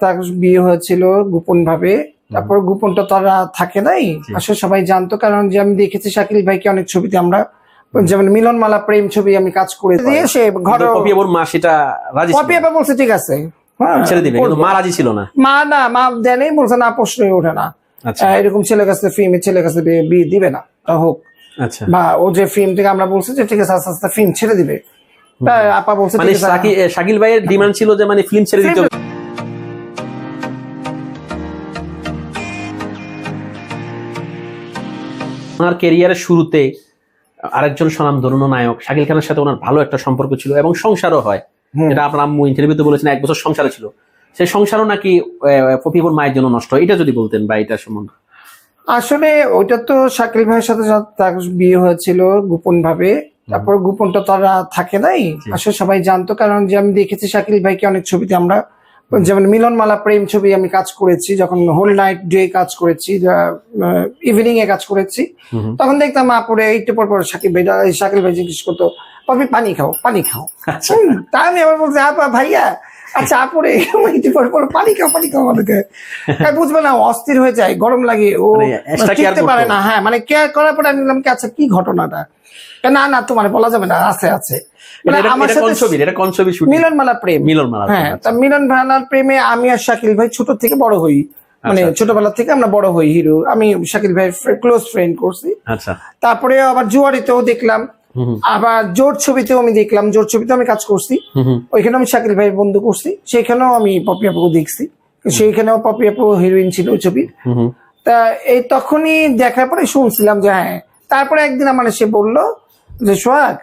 তার বিয়ে হয়েছিল গোপন ভাবে, তারপর গোপনটা তারা থাকে নাই, আসলে সবাই জানতো। কারণ যে আমি দেখেছি শাকিল ভাইকে অনেক ছবিতে, আমরা যেমন মিলনমালা প্রেম ছবি আমি কাজ করে দিয়ে সে ঘরে মা সেটা রাজি বলছে ঠিক আছে ছেড়ে দিবে, কিন্তু মা রাজি ছিল না। মা দেয়নি, বলছে না, প্রশ্নই ওঠে না, এরকম ছেলের কাছে ফিল্মের ছেলের কাছে বিয়ে দিবে না হোক। আচ্ছা, বা ও যে ফিল্ম থেকে আমরা বলছি যে ঠিক আছে আস্তে আস্তে ফিল্ম ছেড়ে দিবে, আপা বলছে মানে শাকিল ভাইয়ের ডিমান্ড ছিল যে মানে ফিল্ম ছেড়ে দিতে। ওনার ক্যারিয়ারের শুরুতে আরেকজন স্বনামধন্য নায়ক শাকিল খানের সাথে ওনার ভালো একটা সম্পর্ক ছিল এবং সংসারও হয়, যেটা আপনার আম্মু ইন্টারভিউতে বলেছেন 1 বছর সংসারে ছিল। সেই সংসারও নাকি পপিপুর মায়ের জন্য নষ্ট। এটা যদি বলতেন বা এটা সম্বন্ধে। আসলে ওইটা তো শাকিল ভাইয়ের সাথে তার বিয়ে হয়েছিল গোপন ভাবে, তারপর গোপনটা তারা থাকে নাই, আসলে সবাই জানতো। কারণ যে আমি দেখেছি শাকিল ভাইকে অনেক ছবিতে, আমরা যেমন মিলনমালা প্রেম ছবি আমি কাজ করেছি, যখন হোল নাইট ডে কাজ করেছি, ইভিনিং এ কাজ করেছি, তখন দেখতাম আপুরে একটু পর পর শাকিল ভাই জিজ্ঞেস করতো কবি পানি খাও পানি খাও। তা আমি আবার বলছি আপা ভাইয়া আচ্ছা আপুরে একটু পর পর পানি খাও আমাদেরকে, বুঝবে না, অস্থির হয়ে যায়, গরম লাগে, ও টিকতে পারে না। হ্যাঁ, মানে কেয়ার করার পরে আমি বললাম কি আচ্ছা কি ঘটনাটা, না তো মানে বলা যাবে না, আছে মিলনমালা প্রেম। হ্যাঁ, তা মিলনমালার প্রেমে আমি আর শাকিল ভাই ছোট থেকে বড় হই, মানে ছোটবেলা থেকে আমরা বড় হই হিরো। আমি শাকিল ভাই ক্লোজ ফ্রেন্ড করছি। তারপরে আবার জুয়ারিতেও দেখলাম, আবার জোর ছবিতেও আমি দেখলাম, জোর ছবিতেও আমি কাজ করছি, ওইখানে আমি শাকিল ভাইয়ের বন্ধু করছি, সেখানেও আমি পপি আপুকে দেখছি, সেইখানেও পপি আপু হিরোইন ছিল ওই ছবির। তা এই তখনই দেখার পরে শুনছিলাম যে হ্যাঁ। তারপরে একদিন আমার সে বললো যে সোহাগ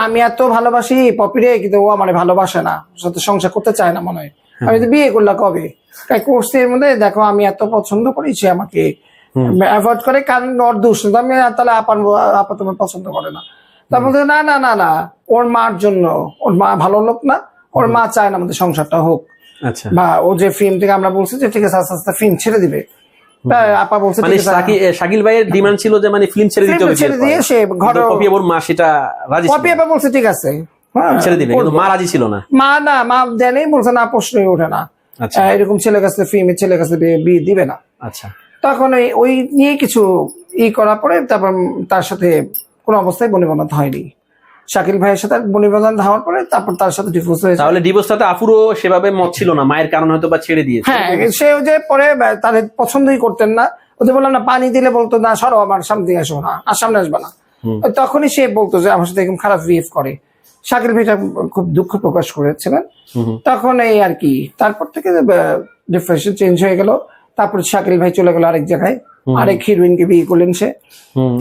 আমি এত ভালোবাসি পপিরে, কিন্তু ও আমার ভালোবাসে না, সাথে সংসার করতে চায় না মনে হয়। আমি তো বিয়ে করলা কবে, তাই কোর্সের এর মধ্যে দেখো আমি এত পছন্দ করি, সে আমাকে অ্যাভয়েড করে, কারণ ওর দোষ না, আমি তাহলে আপা তোমার পছন্দ করে না। তা বলতে না ওর মার জন্য, ওর মা ভালো লোক না, ওর মা চায় না আমাদের সংসারটা হোক। বা ও যে ফিল্ম থেকে আমরা বলছি যে ঠিক আছে আস্তে আস্তে ফিল্ম ছেড়ে দিবে, আপা বলছে শাকিল ভাইয়ের ডিমান্ড ছিল যে মানে ফিল্ম ছেড়ে দিতে হবে, ছেড়ে দিয়ে সে ঘরে মা সেটা রাজি, পপি আপা বলছে ঠিক আছে ছেড়ে দিবে, কিন্তু মা রাজি ছিল না। মা দেয়নি, বলছে না, প্রশ্নই ওঠে না, এরকম ছেলের কাছে ফিল্মের ছেলের কাছে বিয়ে দিবে না। আচ্ছা, তখন ওই নিয়ে কিছু করার পরে তারপর তার সাথে কোনো অবস্থায় বনিবন্ধন হয়নি। শাকিল ভাইয়ের সাথে বনিবন্ধন হওয়ার পরে তারপর তার সাথে ডিভোর্স হয়েছে। তাহলে ডিভোর্সটাতে আপুরও সেভাবে মত ছিল না, মায়ের কারণে হয়তো বা ছেড়ে দিয়েছে। হ্যাঁ, সে যে পরে তাদের পছন্দই করতেন না, ওদের বললাম না পানি দিলে বলতো না সরো আমার সামনে দিয়ে আসো না, আর সামনে আসবে না। তখনই সে বলতো যে আমার সাথে এরকম খারাপ বিহেভ করে। শাকিল ভাইটা খুব দুঃখ প্রকাশ করেছিলেন তখন, এই আর কি। তারপর থেকে ডিফারেন্স চেঞ্জ হয়ে গেল, তারপর শাকিল ভাই চলে গেল আরেক জায়গায়, আরেক হিরোইনকে বিয়ে করলেন সে।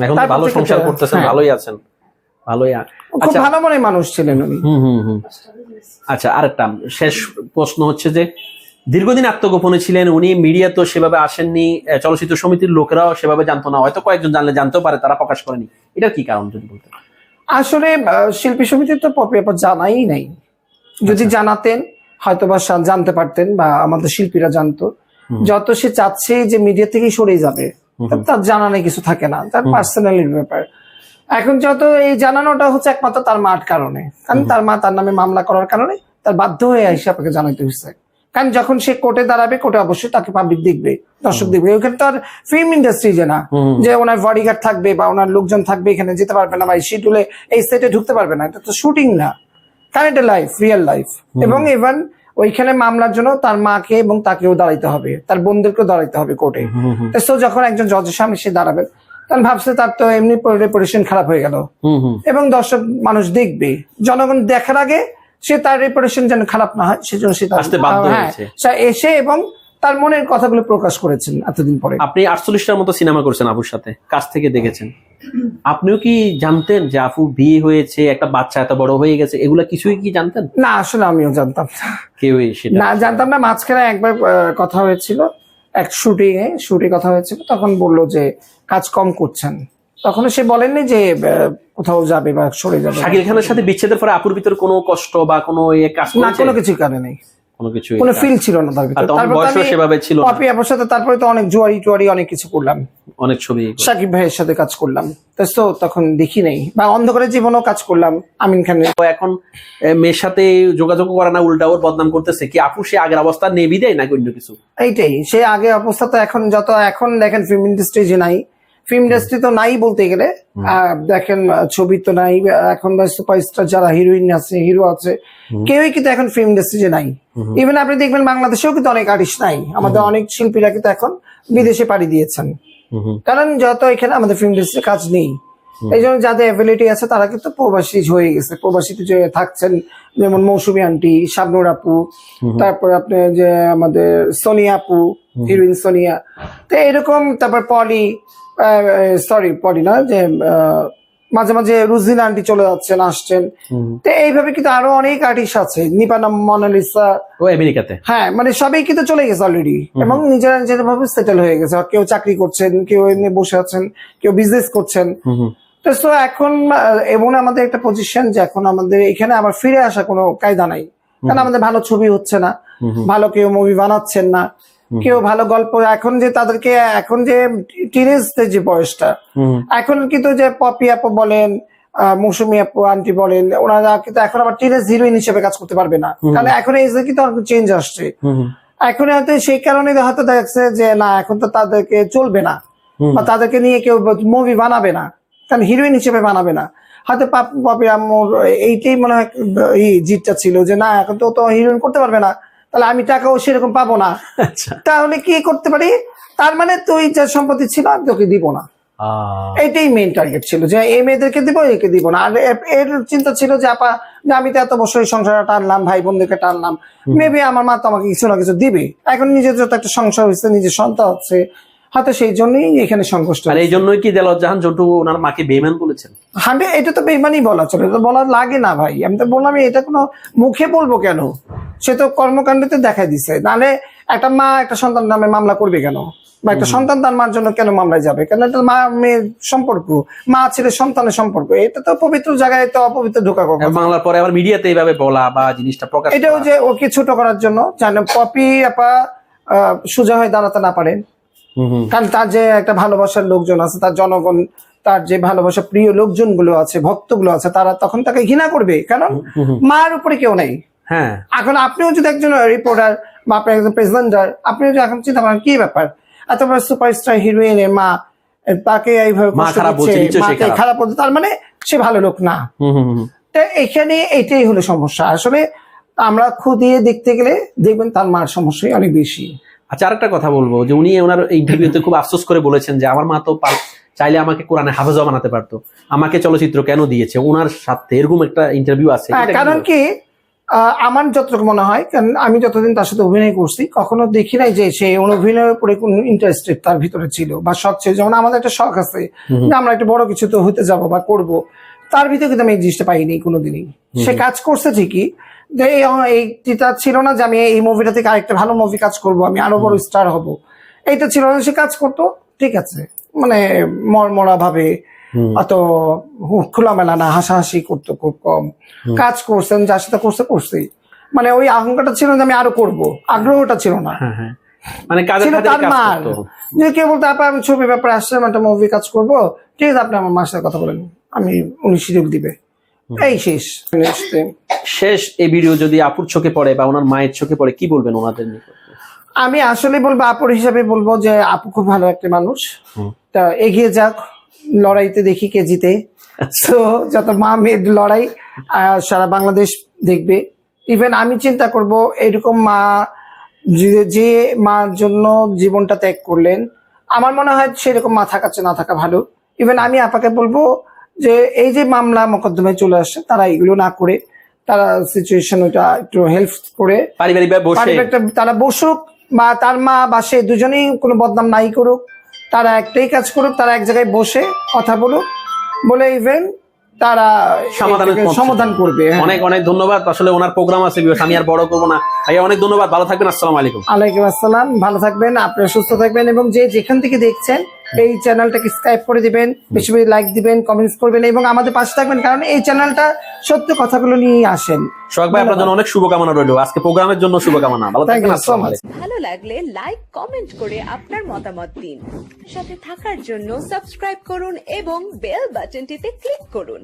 এখন ভালো সংসার করতেছেন, ভালোই আছেন, খুব ভালো মনের মানুষ ছিলেন উনি। আচ্ছা, আরেকটা শেষ প্রশ্ন হচ্ছে যে দীর্ঘদিন আত্মগোপনে ছিলেন উনি, মিডিয়া তো সেভাবে আসেননি, চলচ্চিত্র সমিতির লোকেরাও সেভাবে জানতো না, হয়তো কয়েকজন জানলে জানতেও পারে, তারা প্রকাশ করেনি, এটা কি কারণ যদি বলতেন? আসলে শিল্পী সমিতির তো পপি আপা জানাই নাই, যদি জানাতেন হয়তো বা জানতে পারতেন, বা আমাদের শিল্পীরা জানতো। যত সে চাচ্ছে যে মিডিয়া থেকেই সরে যাবে, তার জানানো কিছু থাকে না, তার পার্সোনালির ব্যাপার। এখন যত এই জানানোটা হচ্ছে একমাত্র তার মার কারণে, কারণ তার মা তার নামে মামলা করার কারণে তার বাধ্য হয়ে এসে আপনাকে জানাতে হয়েছে। কারণ যখন সে কোর্টে দাঁড়াবে, কোর্টে অবশ্যই তাকে পাবলিক দেখবে, দর্শক দেখবে। ওখানে তো আর ফিল্ম ইন্ডাস্ট্রি যে না, যে ওনার বডিগার্ড থাকবে বা ওনার লোকজন থাকবে, এখানে যেতে পারবে না বা শিডিউলে এই সেটে ঢুকতে পারবে না, এটা তো শুটিং না, কারণ এটা লাইফ, রিয়েল লাইফ। এবং ইভেন ওইখানে মামলার জন্য তার মাকে এবং তাকেও দাঁড়াইতে হবে, তার বোনদেরকেও দাঁড়াইতে হবে কোর্টে। তো যখন একজন জজের সামনে সে দাঁড়াবে, তখন ভাবছে তার তো এমনি রেপুটেশন খারাপ হয়ে গেল, এবং দর্শক মানুষ দেখবে, জনগণ দেখার আগে সে তার রেপুটেশন যেন খারাপ না হয় সেজন্য সে এসে এবং তার মনের কথাগুলো প্রকাশ করেছেন এতদিন পরে। আপনি 48টার মতো সিনেমা করেছেন আপুর সাথে, কাছ থেকে দেখেছেন, আপনিও কি জানতেন যে আপু বিয়ে হয়েছে, একটা বাচ্চা এত বড় হয়ে গেছে, এগুলা কিছুই কি জানতেন? না, আসলে আমিও জানতাম না, জানতাম না। মাঝখানে একবার কথা হয়েছিল, এক শুটিং কথা হয়েছিল, তখন বললো যে কাজ কম করছেন, তখন সে বলেননি যে কোথাও যাবে বা সরে যাবে। শাকিল খানের সাথে বিচ্ছেদের পরে আপুর ভিতরে কোনো কষ্ট বা কোনো কাজ না, কোনো কিছুর কারণে নেই, কোনো ফিল ছিল না তার ভিতরে। তারপর পপি আপুর সাথে তারপরে তো অনেক জুয়ারি টুয়ারি অনেক কিছু করলাম। অনেক ছবি। সাকিব ভাইয়ের সাথে কাজ করলাম, তো তখন দেখি নাই, বা অন্ধকারের জীবনও কাজ করলাম আমিন খানের। তো এখন মেয়ের সাথে যোগাযোগ করে না, উল্টা ওর বদনাম করতেছে কি আপু? সে আগের অবস্থা নেবি দেয় না অন্য কিছু? এইটাই, সে আগে অবস্থা তো এখন এখন দেখেন ফিল্ম ইন্ডাস্ট্রি যে নাই, ফিল্ম ইন্ডাস্ট্রি তো নাই বলতে গেলে, দেখেন ছবি তো নাই এখন, সুপারস্টার যারা হিরোইন আছে হিরো আছে কেউই কিন্তু এখন ফিল্ম ইন্ডাস্ট্রি যে নাই। ইভেন আপনি দেখবেন বাংলাদেশেও কিন্তু অনেক আর্টিস্ট নাই, আমাদের অনেক শিল্পীরা কিন্তু এখন বিদেশে পাড়ি দিয়েছেন, কারণ যত এখানে আমাদের ফিল্ম ইন্ডাস্ট্রি কাজ নেই। এই জন্য যাদের অ্যাবিলিটি আছে তারা কিন্তু প্রবাসী হয়ে গেছে, প্রবাসীতে যে থাকছেন, যেমন মৌসুমী আন্টি, শাবনূর আপু, তারপর আপনি যে আমাদের সোনিয়া আপু, হিরোইন সোনিয়া, তো এরকম, তারপর পলি না, যে মাঝে মাঝে রুজিনা আন্টি চলে যাচ্ছেন আসছেন, তো এইভাবে কিন্তু আরো অনেক আর্টিস্ট আছে, নিপানা মোনালিসা ও আমেরিকাতে। হ্যাঁ, মানে সবাই কিন্তু চলে গেছে অলরেডি, এবং নিজেরা নিজের ভাবে সেটেল হয়ে গেছে, কেউ চাকরি করছেন, কেউ এমনি বসে আছেন, কেউ বিজনেস করছেন। তো এখন এমন আমাদের একটা পজিশন যে এখন আমাদের এখানে আবার ফিরে আসা কোনো কায়দা নাই, কারণ আমাদের ভালো ছবি হচ্ছে না, ভালো কেউ মুভি বানাচ্ছেন না, কেউ ভালো গল্প, এখন যে তাদেরকে এখন যে টিনেজদের যে বয়সটা, এখন কিন্তু যে পপি আপু বলেন, মৌসুমী আপু আন্টি বলেন, ওনারা কিন্তু এখন আবার টিনেজ হিরোইন হিসেবে কাজ করতে পারবে না, কারণ এখন এই কিন্তু অনেক চেঞ্জ আসছে। এখন হয়তো সেই কারণে হয়তো দেখছে যে না, এখন তো তাদেরকে চলবে না, বা তাদেরকে নিয়ে কেউ মুভি বানাবে না, কারণ হিরোইন হিসেবে বানাবে না। হয়তো পপি আম্মুর এইটাই মনে হয় জিতটা ছিল যে না, এখন তো হিরোইন করতে পারবে না, তাহলে আমি টাকাও সেরকম পাবো না, তাহলে কি করতে পারি, তার মানে তুই যা সম্পত্তি ছিল আমি তোকে দিব না, এটাই মেইন টার্গেট ছিল, যে এই মেয়েদেরকে দিব, একে দিব না। আর এর চিন্তা ছিল যে আপা, যে আমি তো এত বছর এই সংসারটা টানলাম, ভাই বোনদেরকে টানলাম, মেবি আমার মা তো আমাকে কিছু না কিছু দিবে, এখন নিজের যত একটা সংসার হচ্ছে, নিজের সন্তান হচ্ছে, হয়তো সেই জন্যই এখানে সংঘর্ষ। আর এই জন্যই কি দেলোয়ার জাহান জন্টু ওনার মাকে বেঈমান বলেছেন? এটা তো বেঈমানই বলা চলে, এটা বলা লাগে না ভাই, আমি তো বললাম এটা কোনো মুখে বলবো কেন, সে তো কর্মকাণ্ডতে দেখা দিছে, নাহলে একটা মা একটা সন্তান নামে মামলা করবে কেন, বা একটা সন্তান তার মার জন্য কেন মামলায় যাবে, কেন এটা মা মেয়ের সম্পর্ক, মা ছেলে সন্তানের সম্পর্ক, এটা তো পবিত্র জায়গায় তো অপবিত্র ঢোকা কথা। বাংলার পরে আবার মিডিয়াতে এইভাবে বলা বা জিনিসটা প্রকাশ, এটাও যে ওকে ছোট করার জন্য, জানে পপি আপা সোজা হয়ে দাঁড়াতে না পারেন, কারণ তার যে একটা ভালোবাসার লোকজন আছে, তার জনগণ, তার যে ভালোবাসা প্রিয় লোকজন গুলো আছে, ভক্তগুলো আছে, তারা তখন তাকে ঘৃণা করবে, কারণ মার উপরে কেউ নেই। হ্যাঁ, এখন আপনিও যদি একজন রিপোর্টার বা আপনি একজন প্রেজেন্টার, আপনিও যদি এখন চিন্তা করেন কি ব্যাপার, এত বড় সুপারস্টার হিরোইনের মা তাকে এইভাবে খারাপ বলছে, তার মানে সে ভালো লোক না। তো এখানে এটাই হলো সমস্যা, আসলে আমরা খুদিয়ে দেখতে গেলে দেখবেন তার মার সমস্যাই অনেক বেশি। আচ্ছা, আরেকটা কথা বলবো, যে উনি ওনার ইন্টারভিউতে খুব আফসোস করে বলেছেন যে আমার মা তো চাইলে আমাকে কোরআনে হাফেজা বানাতে পারতো, আমাকে চলচ্চিত্র কেন দিয়েছে, ওনার সাথে এরকম একটা ইন্টারভিউ আছে। কারণ কি, আমার যতটুকু মনে হয়, কারণ আমি যতদিন তার সাথে অভিনয় করছি কখনো দেখি নাই যে সে অভিনয়ের উপরে কোন ইন্টারেস্টেড তার ভিতরে ছিল বা শখ ছিল, যেমন আমাদের একটা শখ আছে যে আমরা একটা বড় কিছু তো হতে যাবো বা করব, তার ভিতরে কিন্তু আমি এই জিনিসটা পাইনি কোনোদিনই। সে কাজ করছে ঠিকই, যে এইটা ছিল না যে আমি এই মুভিটা থেকে আরেকটা ভালো মুভি কাজ করব, আমি আরো বড় স্টার হব, এইটা ছিল না। সে কাজ করতো ঠিক আছে, মানে মরমরা ভাবে, অত খোলামেলা না, হাসাহাসি করতো খুব কম, কাজ করছেন যার সাথে করছেই, মানে ওই আহঙ্কারটা ছিল যে আমি আরো করব, আগ্রহটা ছিল না, মানে ছিল তার মার। যে কেউ বলতো আপা আমি ছবি ব্যাপারে আসছে, একটা মুভি কাজ করবো, ঠিক আছে আপনি আমার মার সাথে কথা বলেন, আমি উনি শিডিউল দিবে, এই শেষ। এই ভিডিও যদি আপুর চোখে পড়ে বা ওনার মায়ের চোখে পড়ে, কি বলবেন ওনাদের নিকট? আমি আসলে বলবো, আপুর হিসাবে বলবো যে আপু খুব ভালো একটা মানুষ, তা এগিয়ে যাক, লড়াইতে দেখি কে জিতে। তো যত মা মেয়ের লড়াই সারা বাংলাদেশ দেখবে। ইভেন আমি চিন্তা করব এরকম মা যে মার জন্য জীবনটা ত্যাগ করলেন, আমার মনে হয় সেরকম মা থাকার চেয়ে না থাকা ভালো। ইভেন আমি আপাকে বলবো যে এই যে মামলা মোকদ্দমায় চলে আসছে, তারা এগুলো না করে, তারা সিচুয়েশন ওইটা একটু হেল্প করে পারিবারিক তারা বসুক, বা তার মা বা সে দুজনেই কোনো বদনাম নাই করুক, তারা একটাই কাজ করুক, তারা এক জায়গায় বসে কথা বলুক, বলে ইভেন তারা সমাধান করবে। অনেক অনেক ধন্যবাদ। আসলে ওনার প্রোগ্রাম আছে, আমি আর বড় করবো না। অনেক ধন্যবাদ, ভালো থাকবেন। আসসালামু আলাইকুম। আলাইকুম আসসালাম, ভালো থাকবেন, আপনারা সুস্থ থাকবেন, এবং যে যেখান থেকে দেখছেন এই চ্যানেলটাকে সাবস্ক্রাইব করে দিবেন, বেশি বেশি লাইক দিবেন, কমেন্টস করবেন এবং আমাদের পাশে থাকবেন, কারণ এই চ্যানেলটা সত্য কথাগুলো নিয়ে আসেন। সোহাগ ভাই আপনার জন্য অনেক শুভকামনা রইল, আজকে প্রোগ্রামের জন্য শুভকামনা, ভালো Thank you থাকবেন। so আসসালামু much. আলাইকুম। ভালো লাগলে লাইক কমেন্ট করে আপনার মতামত দিন। সাথে থাকার জন্য সাবস্ক্রাইব করুন এবং বেল বাটনটিতে ক্লিক করুন।